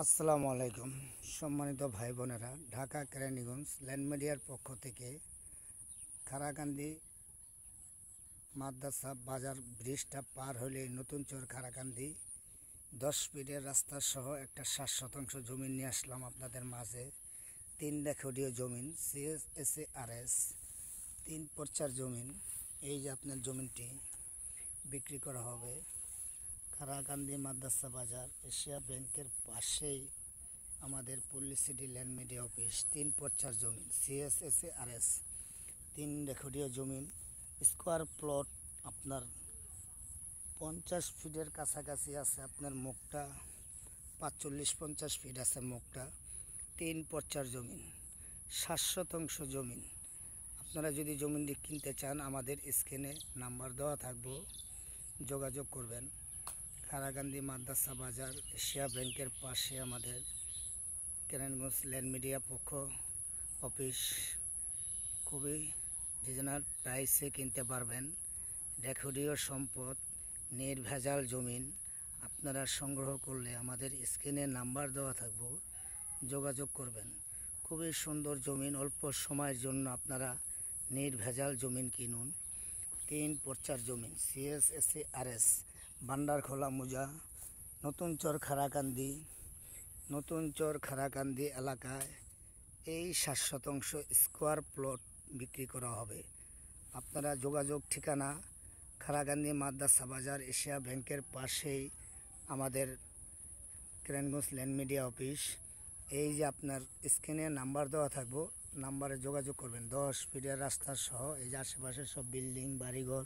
আসসালামু আলাইকুম সম্মানিত ভাই বোনেরা, ঢাকা কেরানীগঞ্জ ল্যান্ড মিডিয়ার পক্ষ থেকে খারাকান্দি মাদ্রাসা বাজার ব্রিজটা পার হলে নতুন চর খারাকান্দি 10 ফিটের রাস্তা সহ একটা 60 শতাংশ জমি নিয়ে আসলাম আপনাদের মাঝে। 3 রেকর্ডীয় জমিন CSSARS 3 পর্চার জমিন। এই যে আপনার জমিনটি বিক্রি করা হবে খারাকান্দি মাদ্রাসা বাজার এশিয়া ব্যাংকের পাশেই আমাদের পল্লী সিটি ল্যান্ড মিডিয়া অফিস। 3 পর্চার জমিন CSSARS 3 রেকর্ডীয় জমিন। স্কোয়ার প্লট আপনার 50 ফিটের কাছাকাছি আছে। আপনার মুখটা 45-50 ফিট আছে মুখটা। 3 পর্চার জমিন, 60 শতাংশ জমিন। আপনারা যদি জমিনটি কিনতে চান আমাদের স্ক্রিনে নাম্বার দেওয়া থাকবো, যোগাযোগ করবেন। খারাকান্দি মাদ্রাসা বাজার এশিয়া ব্যাংকের পাশে আমাদের কেরানীগঞ্জ ল্যান্ড মিডিয়া পক্ষ অফিস। খুবই রিজনেবল প্রাইসে কিনতে পারবেন। রেকর্ডীয় সম্পদ, নির্ভেজাল জমিন। আপনারা সংগ্রহ করলে আমাদের স্ক্রিনে নাম্বার দেওয়া থাকবো, যোগাযোগ করবেন। খুবই সুন্দর জমিন, অল্প সময়ের জন্য আপনারা নির্ভেজাল জমিন কিনুন। 3 পর্চার জমিন CSSARS ভান্ডারখোলা মুজা নতুন চর খারাকান্দি এলাকায় এই 60 শতাংশ স্কোয়ার প্লট বিক্রি করা হবে। আপনারা যোগাযোগ ঠিকানা খারাকান্দি মাদ্রাসা বাজার এশিয়া ব্যাংকের পাশেই আমাদের কেরানীগঞ্জ ল্যান্ড মিডিয়া অফিস। এই যে আপনার স্ক্রিনে নাম্বার দেওয়া থাকবো, নাম্বারে যোগাযোগ করবেন। 10 ফিটের রাস্তা সহ এই যে আশেপাশে সব বিল্ডিং বাড়িঘর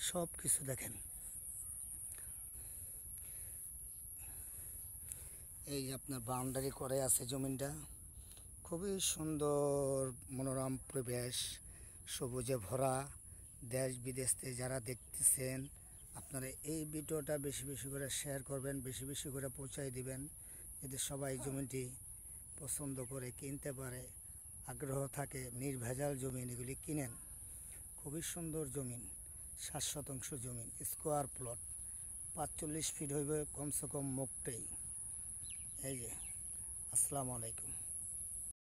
সব কিছু দেখেন। এই যে আপনার বাউন্ডারি করে আছে জমিনটা। খুবই সুন্দর মনোরম পরিবেশ, সবুজে ভরা। দেশ বিদেশ থেকে যারা দেখতেছেন আপনারা এই ভিডিওটা বেশি বেশি করে শেয়ার করবেন, বেশি বেশি করে পৌঁছায় দিবেন, যাতে সবাই জমিটি পছন্দ করে কিনতে পারে, আগ্রহ থাকে। নির্ভেজাল জমিন, এগুলি কিনেন। খুবই সুন্দর জমিন, 60 শতাংশ জমিন, স্কোয়ার প্লট, 45 ফিট হইবে কমসে কম মুখটাই। এই যে আসসালামু আলাইকুম।